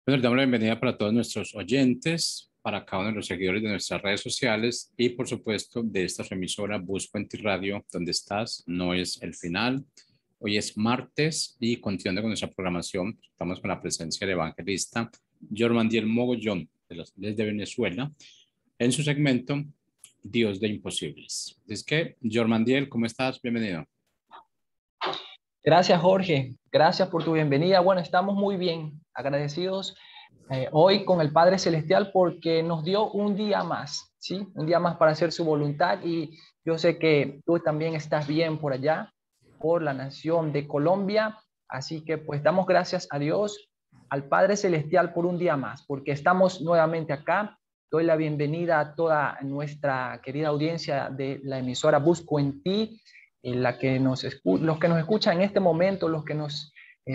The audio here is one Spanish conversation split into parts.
Bueno, damos la bienvenida para todos nuestros oyentes, para cada uno de los seguidores de nuestras redes sociales y, por supuesto, de esta su emisora Buscuenti Radio, donde estás, no es el final. Hoy es martes y continuando con nuestra programación, estamos con la presencia del evangelista Jormandiel Mogollón, desde Venezuela, en su segmento Dios de Imposibles. Es que, Jormandiel, ¿cómo estás? Bienvenido. Gracias, Jorge. Gracias por tu bienvenida. Bueno, estamos muy bien, agradecidos hoy con el Padre Celestial porque nos dio un día más, ¿sí? Un día más para hacer su voluntad y yo sé que tú también estás bien por allá, por la nación de Colombia. Así que pues damos gracias a Dios, al Padre Celestial por un día más, porque estamos nuevamente acá. Doy la bienvenida a toda nuestra querida audiencia de la emisora Busco en Ti, los que nos escuchan en este momento, los que nos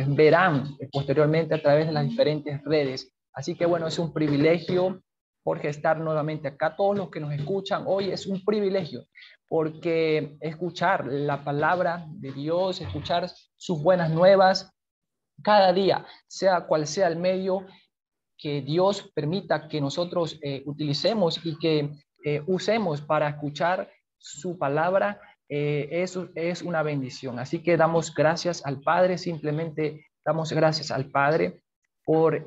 verán posteriormente a través de las diferentes redes. Así que bueno, es un privilegio, Jorge, estar nuevamente acá. Todos los que nos escuchan hoy es un privilegio, porque escuchar la palabra de Dios, escuchar sus buenas nuevas, cada día, sea cual sea el medio que Dios permita que nosotros utilicemos y que usemos para escuchar su palabra, eso es una bendición. Así que damos gracias al Padre, simplemente damos gracias al Padre por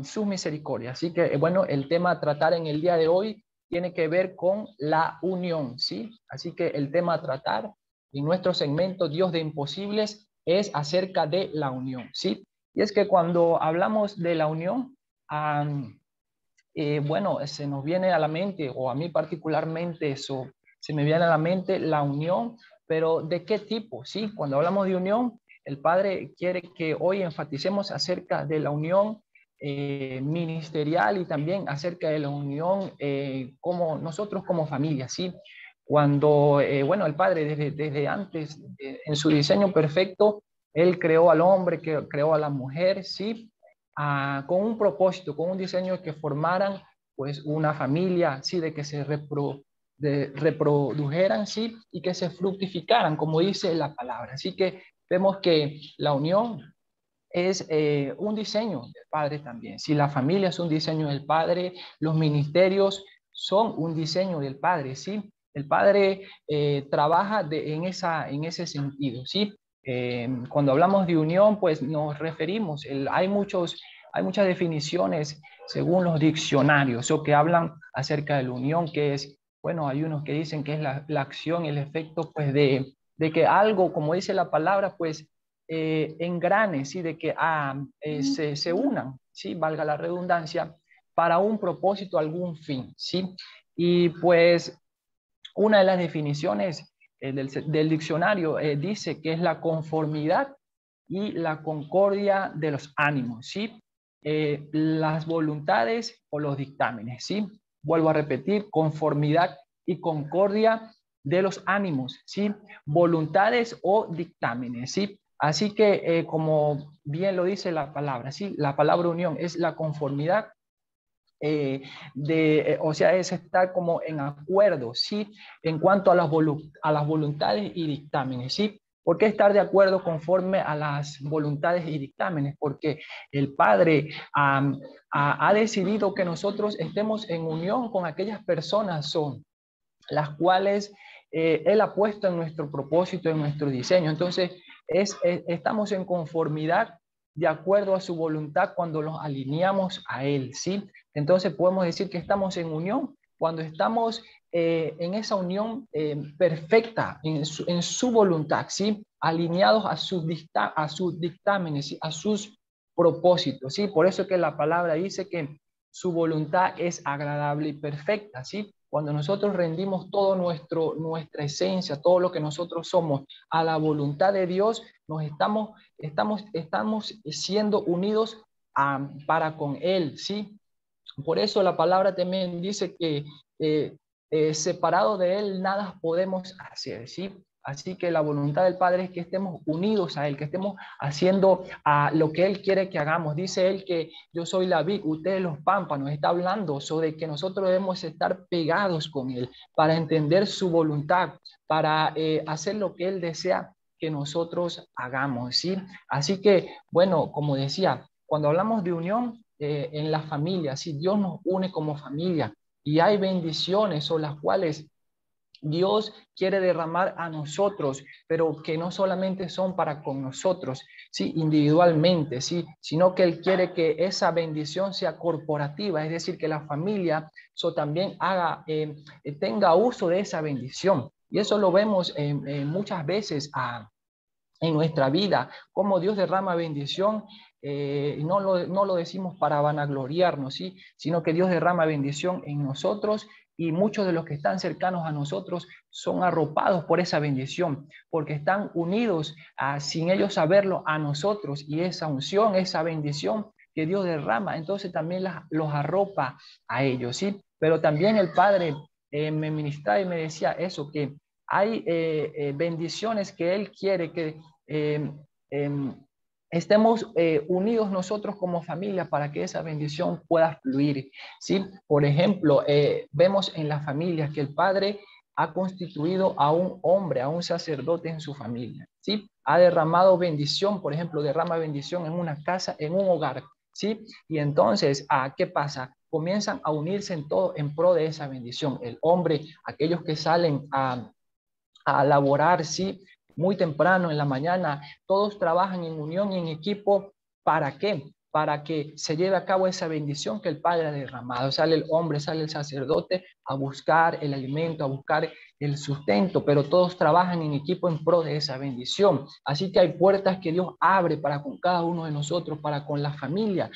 su misericordia. Así que, bueno, el tema a tratar en el día de hoy tiene que ver con la unión, ¿sí? Así que el tema a tratar en nuestro segmento Dios de Imposibles es acerca de la unión, ¿sí? Y es que cuando hablamos de la unión, bueno, se nos viene a la mente, o a mí particularmente eso, se me viene a la mente la unión, pero ¿de qué tipo? Sí, cuando hablamos de unión, el Padre quiere que hoy enfaticemos acerca de la unión ministerial y también acerca de la unión como nosotros como familia, ¿sí? Cuando, bueno, el Padre desde antes, en su diseño perfecto, Él creó al hombre, que creó a la mujer, ¿sí? Con un propósito, con un diseño que formaran pues una familia, sí, de que se reprodujeran, sí, y que se fructificaran, como dice la palabra. Así que vemos que la unión es un diseño del Padre también. Si la familia es un diseño del Padre, los ministerios son un diseño del Padre, ¿sí? El Padre trabaja en ese sentido, ¿sí? Cuando hablamos de unión, pues nos referimos, hay muchas definiciones según los diccionarios o que hablan acerca de la unión, que es, bueno, hay unos que dicen que es la acción, el efecto, pues de que algo, como dice la palabra, pues engranes, ¿sí? De que se unan, ¿sí? Valga la redundancia, para un propósito, algún fin, ¿sí? Y pues una de las definiciones del diccionario dice que es la conformidad y la concordia de los ánimos, ¿sí? Las voluntades o los dictámenes, ¿sí? Vuelvo a repetir, conformidad y concordia de los ánimos, ¿sí? Voluntades o dictámenes, ¿sí? Así que, como bien lo dice la palabra, ¿sí? La palabra unión es la conformidad o sea, es estar como en acuerdo, ¿sí? En cuanto a las voluntades y dictámenes, ¿sí? ¿Por qué estar de acuerdo conforme a las voluntades y dictámenes? Porque el Padre ha decidido que nosotros estemos en unión con aquellas personas son las cuales Él ha puesto en nuestro propósito, en nuestro diseño. Entonces, estamos en conformidad de acuerdo a su voluntad cuando nos alineamos a Él, ¿sí? Entonces, podemos decir que estamos en unión cuando estamos en esa unión perfecta, en su voluntad, ¿sí? Alineados a sus dictámenes, ¿sí? A sus propósitos, ¿sí? Por eso que la palabra dice que su voluntad es agradable y perfecta, ¿sí? Cuando nosotros rendimos todo nuestra esencia, todo lo que nosotros somos a la voluntad de Dios, nos estamos siendo unidos para con Él, ¿sí? Por eso la palabra también dice que separado de Él nada podemos hacer, ¿sí? Así que la voluntad del Padre es que estemos unidos a Él, que estemos haciendo lo que Él quiere que hagamos. Dice Él que yo soy la vid, ustedes los pámpanos. Está hablando sobre que nosotros debemos estar pegados con Él para entender su voluntad, para hacer lo que Él desea que nosotros hagamos, ¿sí? Así que, bueno, como decía, cuando hablamos de unión, en la familia, ¿sí? Dios nos une como familia y hay bendiciones sobre las cuales Dios quiere derramar a nosotros, pero que no solamente son para con nosotros, sí, individualmente, sí, sino que Él quiere que esa bendición sea corporativa, es decir, que la familia también tenga uso de esa bendición. Y eso lo vemos muchas veces en nuestra vida, cómo Dios derrama bendición. No lo decimos para vanagloriarnos, ¿sí? Sino que Dios derrama bendición en nosotros y muchos de los que están cercanos a nosotros son arropados por esa bendición, porque están unidos sin ellos saberlo a nosotros, y esa unción, esa bendición que Dios derrama, entonces también los arropa a ellos, ¿sí? Pero también el Padre me ministraba y me decía eso, que hay bendiciones que Él quiere que eh, eh, estemos unidos nosotros como familia para que esa bendición pueda fluir, ¿sí? Por ejemplo, vemos en las familias que el padre ha constituido a un hombre, a un sacerdote en su familia, ¿sí? Ha derramado bendición, por ejemplo, derrama bendición en una casa, en un hogar, ¿sí? Y entonces, ¿qué pasa? Comienzan a unirse en todo en pro de esa bendición. El hombre, aquellos que salen a laborar, sí, muy temprano en la mañana, todos trabajan en unión y en equipo. ¿Para qué? Para que se lleve a cabo esa bendición que el Padre ha derramado. Sale el hombre, sale el sacerdote a buscar el alimento, a buscar el sustento, pero todos trabajan en equipo en pro de esa bendición. Así que hay puertas que Dios abre para con cada uno de nosotros, para con la familia.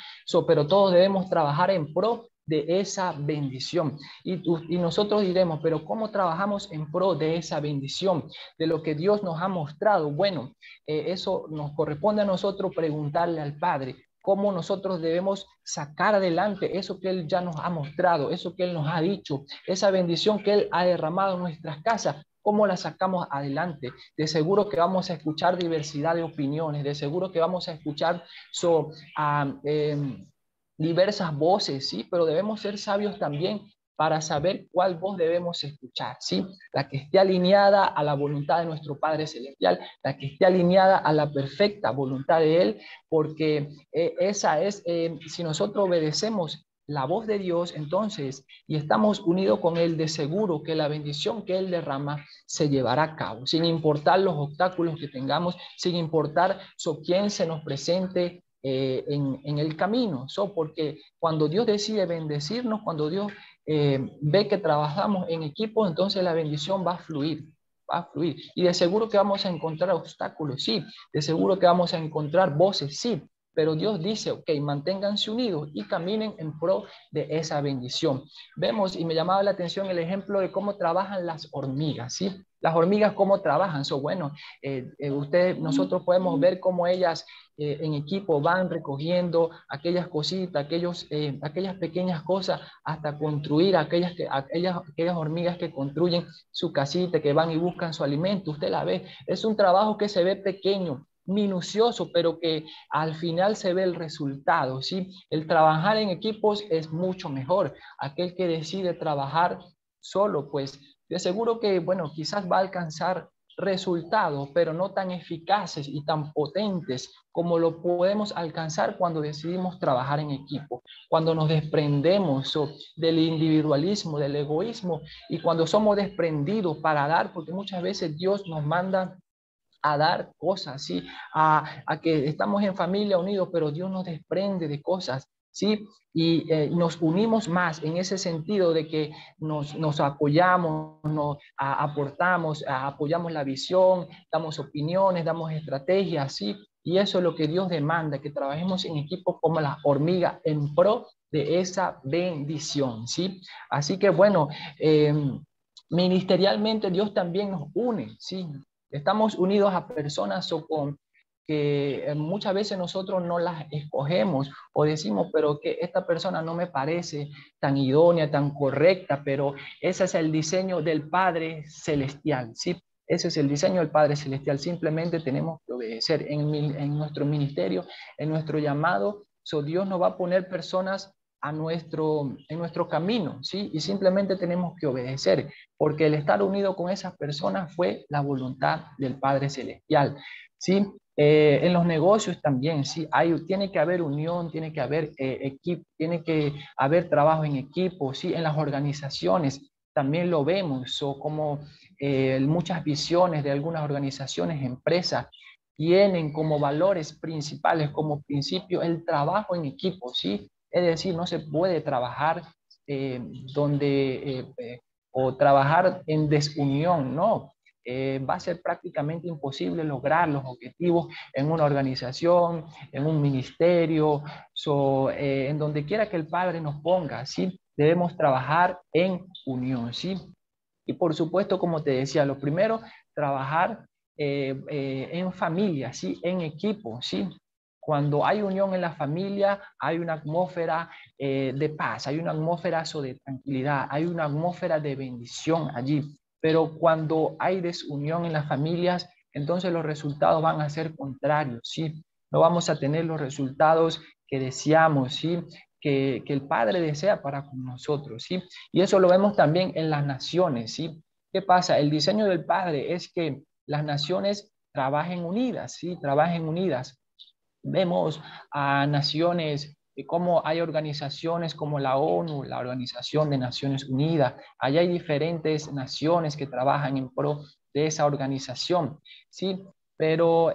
Pero todos debemos trabajar en pro de esa bendición. Y nosotros diremos, pero ¿cómo trabajamos en pro de esa bendición, de lo que Dios nos ha mostrado? Bueno, eso nos corresponde a nosotros preguntarle al Padre cómo nosotros debemos sacar adelante eso que Él ya nos ha mostrado, eso que Él nos ha dicho, esa bendición que Él ha derramado en nuestras casas. ¿Cómo la sacamos adelante? De seguro que vamos a escuchar diversidad de opiniones, de seguro que vamos a escuchar diversas voces, ¿sí? Pero debemos ser sabios también para saber cuál voz debemos escuchar, ¿sí? La que esté alineada a la voluntad de nuestro Padre Celestial, la que esté alineada a la perfecta voluntad de Él, porque esa es, si nosotros obedecemos la voz de Dios, entonces, y estamos unidos con Él, de seguro que la bendición que Él derrama se llevará a cabo, sin importar los obstáculos que tengamos, sin importar quién se nos presente en el camino. Porque cuando Dios decide bendecirnos, cuando Dios ve que trabajamos en equipo, entonces la bendición va a fluir. Va a fluir. Y de seguro que vamos a encontrar obstáculos, sí. De seguro que vamos a encontrar voces, sí. Pero Dios dice, ok, manténganse unidos y caminen en pro de esa bendición. Vemos, y me llamaba la atención el ejemplo de cómo trabajan las hormigas, ¿sí? Las hormigas, ¿cómo trabajan? Bueno, nosotros podemos ver cómo ellas en equipo van recogiendo aquellas cositas, aquellas pequeñas cosas, hasta construir aquellas hormigas que construyen su casita, que van y buscan su alimento. Usted la ve, es un trabajo que se ve pequeño, minucioso, pero que al final se ve el resultado, ¿sí? El trabajar en equipos es mucho mejor. Aquel que decide trabajar solo, pues de seguro que, bueno, quizás va a alcanzar resultados, pero no tan eficaces y tan potentes como lo podemos alcanzar cuando decidimos trabajar en equipo, cuando nos desprendemos del individualismo, del egoísmo, y cuando somos desprendidos para dar, porque muchas veces Dios nos manda a dar cosas, ¿sí? A que estamos en familia unidos, pero Dios nos desprende de cosas, ¿sí? Y nos unimos más en ese sentido de que nos apoyamos, aportamos, apoyamos la visión, damos opiniones, damos estrategias, ¿sí? Y eso es lo que Dios demanda, que trabajemos en equipo como las hormigas en pro de esa bendición, ¿sí? Así que bueno, ministerialmente Dios también nos une, ¿sí? Estamos unidos a personas que muchas veces nosotros no las escogemos o decimos, pero que esta persona no me parece tan idónea, tan correcta, pero ese es el diseño del Padre Celestial, ¿sí? Ese es el diseño del Padre Celestial. Simplemente tenemos que obedecer en nuestro ministerio, en nuestro llamado. Dios nos va a poner personas en nuestro camino, ¿sí? Y simplemente tenemos que obedecer, porque el estar unido con esas personas fue la voluntad del Padre Celestial, ¿sí? En los negocios también, sí, tiene que haber unión, tiene que haber equipo, tiene que haber trabajo en equipo, sí, en las organizaciones también lo vemos, o como muchas visiones de algunas organizaciones, empresas, tienen como valores principales, como principio, el trabajo en equipo, sí, es decir, no se puede trabajar eh, donde, o trabajar en desunión, no, va a ser prácticamente imposible lograr los objetivos en una organización, en un ministerio, en donde quiera que el Padre nos ponga, ¿sí? Debemos trabajar en unión, ¿sí? Y por supuesto, como te decía, lo primero, trabajar en familia, ¿sí? En equipo, ¿sí? Cuando hay unión en la familia, hay una atmósfera de paz, hay una atmósfera de tranquilidad, hay una atmósfera de bendición allí. Pero cuando hay desunión en las familias, entonces los resultados van a ser contrarios, ¿sí? No vamos a tener los resultados que deseamos, ¿sí? Que el Padre desea para con nosotros, ¿sí? Y eso lo vemos también en las naciones, ¿sí? ¿Qué pasa? El diseño del Padre es que las naciones trabajen unidas, ¿sí? Trabajen unidas. Vemos a naciones, como hay organizaciones como la ONU, la Organización de Naciones Unidas. Allá hay diferentes naciones que trabajan en pro de esa organización, ¿sí? Pero,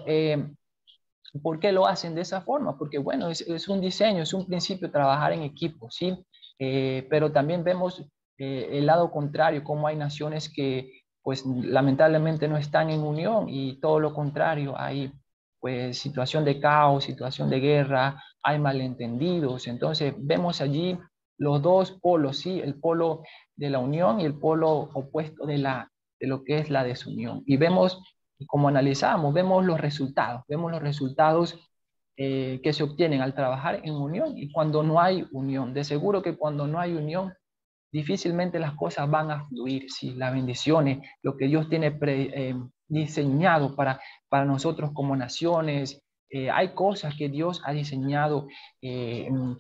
¿por qué lo hacen de esa forma? Porque, bueno, es un diseño, es un principio trabajar en equipo, ¿sí? Pero también vemos el lado contrario, cómo hay naciones que, pues, lamentablemente no están en unión y todo lo contrario, hay, pues, situación de caos, situación de guerra, hay malentendidos. Entonces, vemos allí los dos polos, ¿sí? El polo de la unión y el polo opuesto de lo que es la desunión. Y vemos y como analizamos, vemos los resultados que se obtienen al trabajar en unión y cuando no hay unión. De seguro que cuando no hay unión, difícilmente las cosas van a fluir, ¿sí? Las bendiciones, lo que Dios tiene diseñado para nosotros como naciones. Hay cosas que Dios ha diseñado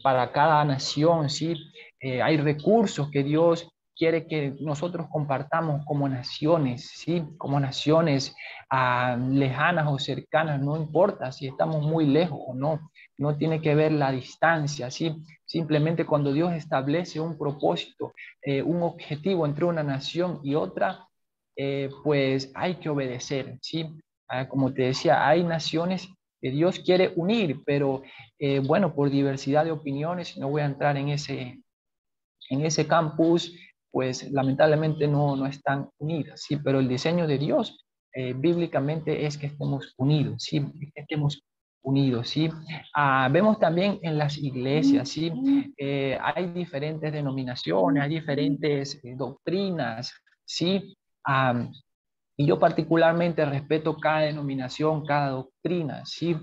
para cada nación, ¿sí? Hay recursos que Dios quiere que nosotros compartamos como naciones, ¿sí? Como naciones lejanas o cercanas, no importa si estamos muy lejos o no, no tiene que ver la distancia, ¿sí? Simplemente cuando Dios establece un propósito, un objetivo entre una nación y otra, pues hay que obedecer, ¿sí? Como te decía, hay naciones que Dios quiere unir, pero bueno, por diversidad de opiniones, no voy a entrar en ese campus, pues lamentablemente no están unidas, ¿sí? Pero el diseño de Dios bíblicamente es que estemos unidos, ¿sí? Que estemos unidos, ¿sí? Vemos también en las iglesias, ¿sí? Hay diferentes denominaciones, hay diferentes doctrinas, ¿sí? Y yo particularmente respeto cada denominación, cada doctrina, ¿sí?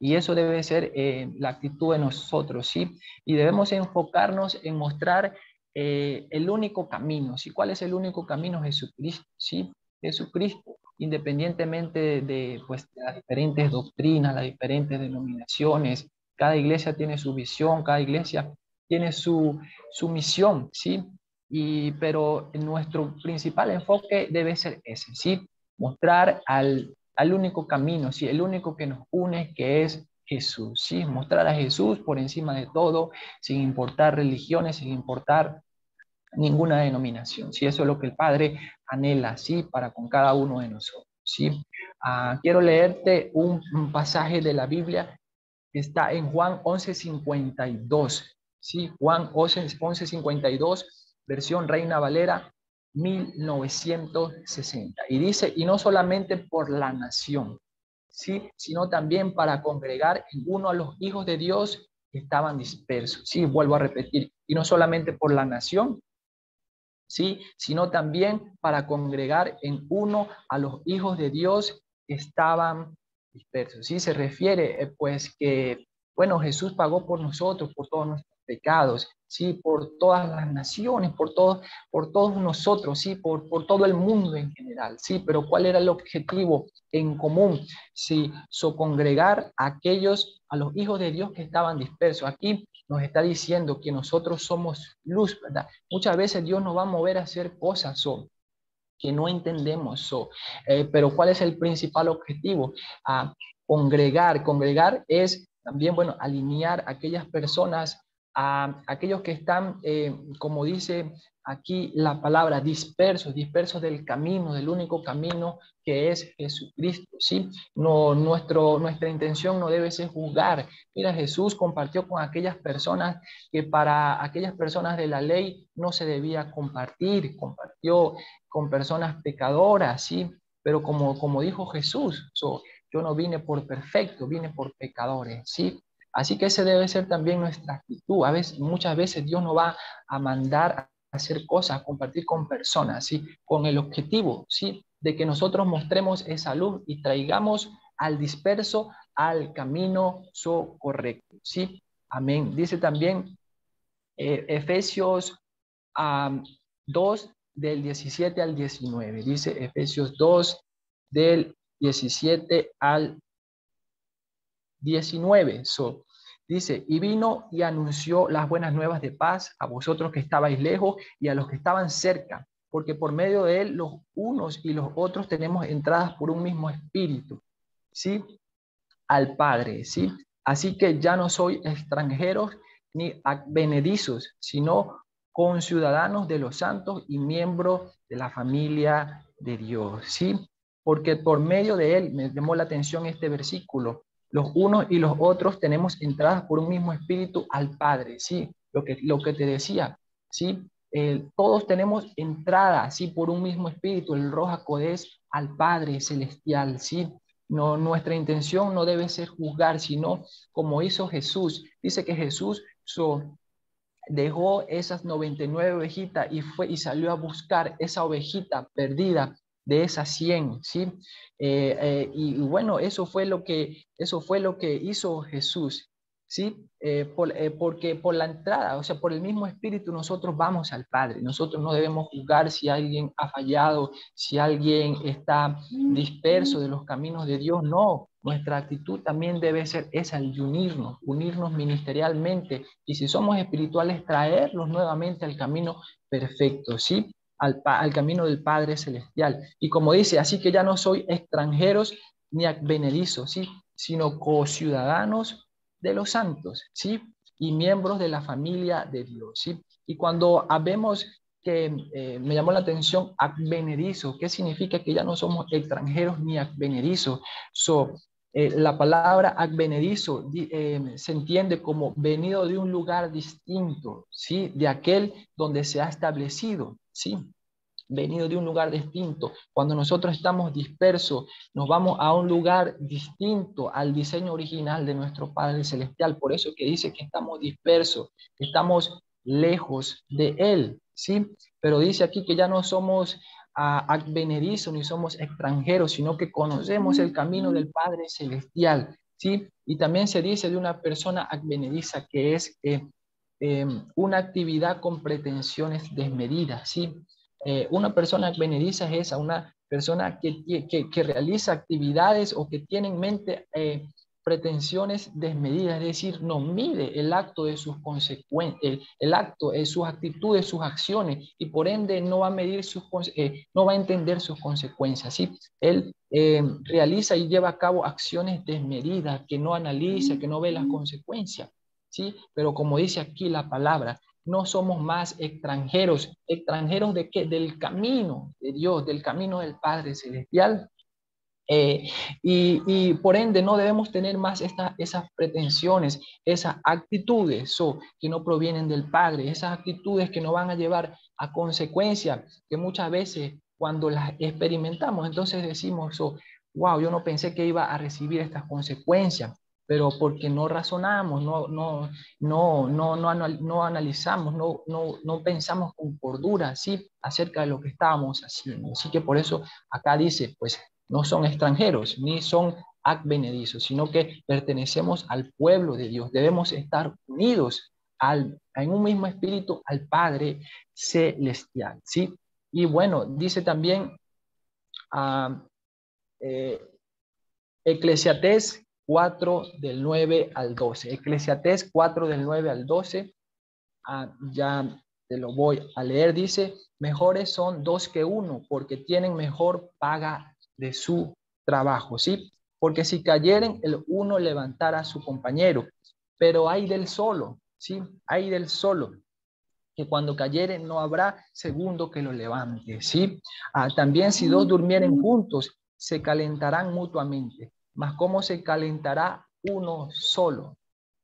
Y eso debe ser la actitud de nosotros, ¿sí? Y debemos enfocarnos en mostrar el único camino, ¿sí? ¿Cuál es el único camino? Jesucristo, ¿sí? Jesucristo, independientemente pues, de las diferentes doctrinas, las diferentes denominaciones, cada iglesia tiene su visión, cada iglesia tiene su misión, ¿sí? Pero nuestro principal enfoque debe ser ese, ¿sí? Mostrar al único camino, ¿sí? El único que nos une, que es Jesús, ¿sí? Mostrar a Jesús por encima de todo, sin importar religiones, sin importar ninguna denominación, ¿sí? Eso es lo que el Padre anhela, ¿sí? Para con cada uno de nosotros, ¿sí? Quiero leerte un pasaje de la Biblia que está en Juan 11:52, ¿sí? Juan 11:52, versión Reina Valera 1960. Y dice, y no solamente por la nación, ¿sí? Sino también para congregar en uno a los hijos de Dios que estaban dispersos. Sí, vuelvo a repetir, y no solamente por la nación, ¿sí? Sino también para congregar en uno a los hijos de Dios que estaban dispersos. ¿Sí? Se refiere, pues, que, bueno, Jesús pagó por nosotros, por todos nuestros pecados, ¿sí? Por todas las naciones, por todos nosotros, ¿sí? Por todo el mundo en general, ¿sí? Pero ¿cuál era el objetivo en común? Sí, congregar a aquellos, a los hijos de Dios que estaban dispersos. Aquí nos está diciendo que nosotros somos luz, ¿verdad? Muchas veces Dios nos va a mover a hacer cosas que no entendemos, pero ¿cuál es el principal objetivo? Congregar es también, bueno, alinear a aquellas personas, a aquellos que están, como dice aquí la palabra, dispersos del camino, del único camino que es Jesucristo, ¿sí? No, nuestra intención no debe ser juzgar. Mira, Jesús compartió con aquellas personas que para aquellas personas de la ley no se debía compartir, compartió con personas pecadoras, ¿sí? Pero como dijo Jesús, yo no vine por perfecto, vine por pecadores, ¿sí? Así que esa debe ser también nuestra actitud. Muchas veces Dios nos va a mandar a hacer cosas, a compartir con personas, ¿sí? Con el objetivo, ¿sí? De que nosotros mostremos esa luz y traigamos al disperso al camino correcto, ¿sí? Amén. Dice también Efesios 2 del 17 al 19. Dice Efesios 2 del 17 al 19. Dice, y vino y anunció las buenas nuevas de paz a vosotros que estabais lejos y a los que estaban cerca, porque por medio de él los unos y los otros tenemos entradas por un mismo espíritu, ¿sí? Al Padre, ¿sí? Así que ya no soy extranjeros ni advenedizos, sino conciudadanos de los santos y miembros de la familia de Dios, ¿sí? Porque por medio de él, me llamó la atención este versículo, los unos y los otros tenemos entradas por un mismo espíritu al Padre, ¿sí? Lo que te decía, ¿sí? Todos tenemos entrada, ¿sí? Por un mismo espíritu, el Ruach HaKodesh al Padre celestial, ¿sí? No, nuestra intención no debe ser juzgar, sino como hizo Jesús. Dice que Jesús dejó esas 99 ovejitas y fue y salió a buscar esa ovejita perdida de esas 100, ¿sí? Y bueno, eso fue lo que hizo Jesús, ¿sí? Porque por la entrada, o sea, por el mismo espíritu nosotros vamos al Padre. Nosotros no debemos juzgar si alguien ha fallado, si alguien está disperso de los caminos de Dios. No, nuestra actitud también debe ser esa, el unirnos ministerialmente, y si somos espirituales, traerlos nuevamente al camino perfecto, ¿sí? Al camino del Padre Celestial. Y como dice, así que ya no soy extranjeros ni advenedizos, ¿sí? Sino co-ciudadanos de los santos, ¿sí? Y miembros de la familia de Dios, ¿sí? Y cuando vemos que me llamó la atención advenedizo, ¿qué significa? Que ya no somos extranjeros ni advenedizos. La palabra advenedizo se entiende como venido de un lugar distinto, ¿sí? De aquel donde se ha establecido, ¿sí? Venido de un lugar distinto. Cuando nosotros estamos dispersos, nos vamos a un lugar distinto al diseño original de nuestro Padre Celestial. Por eso que dice que estamos dispersos, estamos lejos de Él, ¿sí? Pero dice aquí que ya no somos advenedizos ni somos extranjeros, sino que conocemos el camino del Padre Celestial, ¿sí? Y también se dice de una persona advenediza que es una actividad con pretensiones desmedidas, ¿sí? Una persona advenediza es esa, una persona que realiza actividades o que tiene en mente pretensiones desmedidas, es decir, no mide el acto de sus consecuencias, el acto, sus actitudes, sus acciones, y por ende no va a medir no va a entender sus consecuencias, ¿sí? Él realiza y lleva a cabo acciones desmedidas, que no analiza, que no ve las consecuencias, ¿sí? Pero como dice aquí la palabra, no somos más extranjeros. ¿Extranjeros de qué? Del camino de Dios, del camino del Padre Celestial. Y por ende no debemos tener más esas pretensiones, esas actitudes que no provienen del Padre, esas actitudes que nos van a llevar a consecuencias que muchas veces cuando las experimentamos, entonces decimos, wow, yo no pensé que iba a recibir estas consecuencias, pero porque no razonamos, no analizamos, no pensamos con cordura, ¿sí? Acerca de lo que estábamos haciendo. Así que por eso acá dice, pues, no son extranjeros, ni son advenedizos, sino que pertenecemos al pueblo de Dios. Debemos estar unidos en un mismo espíritu al Padre Celestial, ¿sí? Y bueno, dice también eh, Eclesiastés 4 del 9 al 12. Eclesiastés 4 del 9 al 12, ya te lo voy a leer, dice, mejores son dos que uno, porque tienen mejor paga de su trabajo, ¿sí? porque si cayeren, el uno levantará a su compañero. Pero hay del solo, ¿sí? Hay del solo, que cuando cayere no habrá segundo que lo levante, ¿sí? También si dos durmieren juntos, se calentarán mutuamente, mas ¿cómo se calentará uno solo?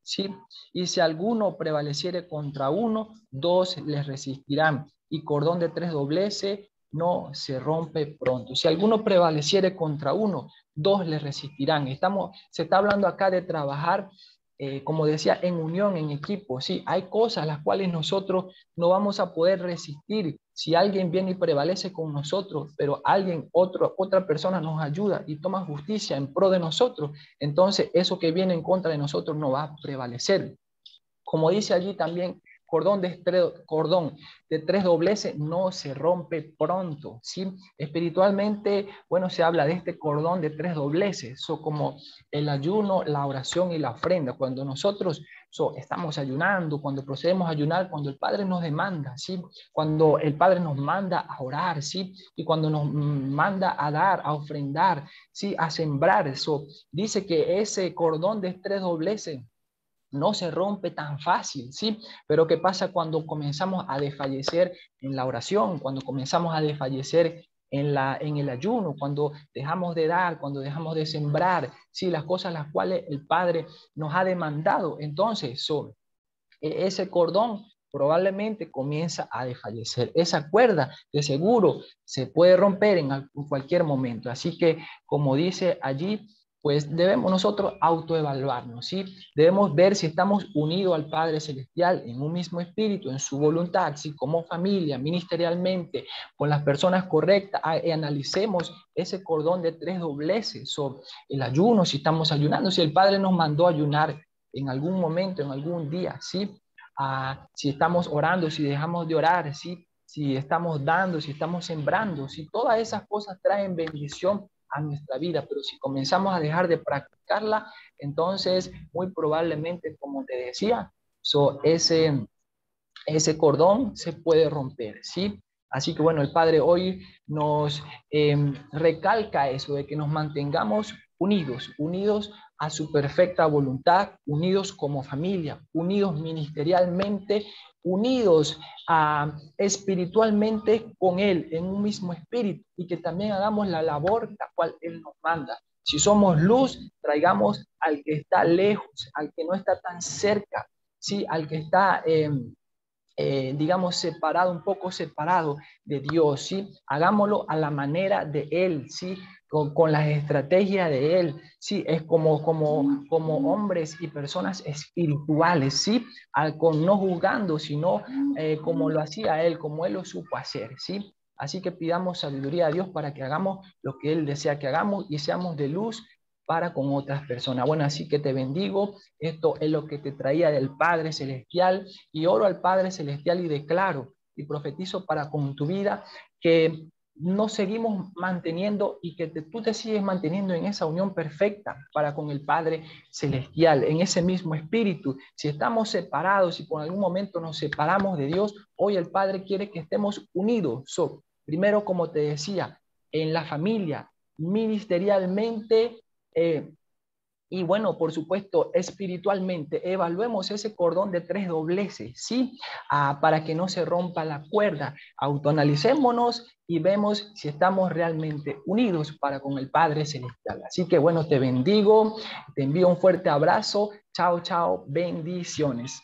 ¿Sí? Y si alguno prevaleciere contra uno, dos les resistirán, y cordón de tres dobleces no se rompe pronto. Si alguno prevaleciere contra uno, dos les resistirán. Se está hablando acá de trabajar, como decía, en unión, en equipo. Sí, hay cosas las cuales nosotros no vamos a poder resistir si alguien viene y prevalece con nosotros, pero otra persona nos ayuda y toma justicia en pro de nosotros. Entonces, eso que viene en contra de nosotros no va a prevalecer. Como dice allí también, cordón de tres dobleces no se rompe pronto, ¿sí? Espiritualmente, bueno, se habla de este cordón de tres dobleces, como el ayuno, la oración y la ofrenda. Cuando nosotros estamos ayunando, cuando procedemos a ayunar, cuando el Padre nos demanda, ¿sí? Cuando el Padre nos manda a orar, ¿sí? Y cuando nos manda a dar, a ofrendar, ¿sí? A sembrar, eso dice que ese cordón de tres dobleces no se rompe tan fácil, ¿sí? Pero ¿qué pasa cuando comenzamos a desfallecer en la oración, cuando comenzamos a desfallecer en el ayuno, cuando dejamos de dar, cuando dejamos de sembrar, ¿sí? Las cosas las cuales el Padre nos ha demandado? Entonces, ese cordón probablemente comienza a desfallecer. Esa cuerda de seguro se puede romper en cualquier momento. Así que, como dice allí, pues debemos nosotros autoevaluarnos, ¿sí? Debemos ver si estamos unidos al Padre Celestial en un mismo espíritu, en su voluntad, ¿sí? Como familia, ministerialmente, con las personas correctas, y analicemos ese cordón de tres dobleces sobre el ayuno, si estamos ayunando, si el Padre nos mandó a ayunar en algún momento, en algún día, ¿sí? Si estamos orando, si dejamos de orar, ¿sí? Si estamos dando, si estamos sembrando, si todas esas cosas traen bendición a nuestra vida, pero si comenzamos a dejar de practicarla, entonces muy probablemente, como te decía, ese cordón se puede romper, ¿sí? Así que bueno, el Padre hoy nos recalca eso, de que nos mantengamos unidos a su perfecta voluntad, unidos como familia, unidos ministerialmente, unidos espiritualmente con Él, en un mismo espíritu, y que también hagamos la labor la cual Él nos manda. Si somos luz, traigamos al que está lejos, al que no está tan cerca, ¿sí? Al que está digamos, separado, un poco separado de Dios, ¿sí? Hagámoslo a la manera de Él, ¿sí? Con las estrategias de Él, ¿sí? Es como hombres y personas espirituales, ¿sí? No juzgando, sino como lo hacía Él, como Él lo supo hacer, ¿sí? Así que pidamos sabiduría a Dios para que hagamos lo que Él desea que hagamos y seamos de luz para con otras personas. Bueno, así que te bendigo. Esto es lo que te traía del Padre Celestial, y oro al Padre Celestial y declaro y profetizo para con tu vida que nos seguimos manteniendo y que tú te sigues manteniendo en esa unión perfecta para con el Padre Celestial, en ese mismo espíritu. Si estamos separados, si por algún momento nos separamos de Dios, hoy el Padre quiere que estemos unidos. Primero, como te decía, en la familia, ministerialmente, y bueno, por supuesto, espiritualmente, evaluemos ese cordón de tres dobleces, ¿sí? Para que no se rompa la cuerda. Autoanalicémonos y vemos si estamos realmente unidos para con el Padre Celestial. Así que bueno, te bendigo, te envío un fuerte abrazo. Chao, chao, bendiciones.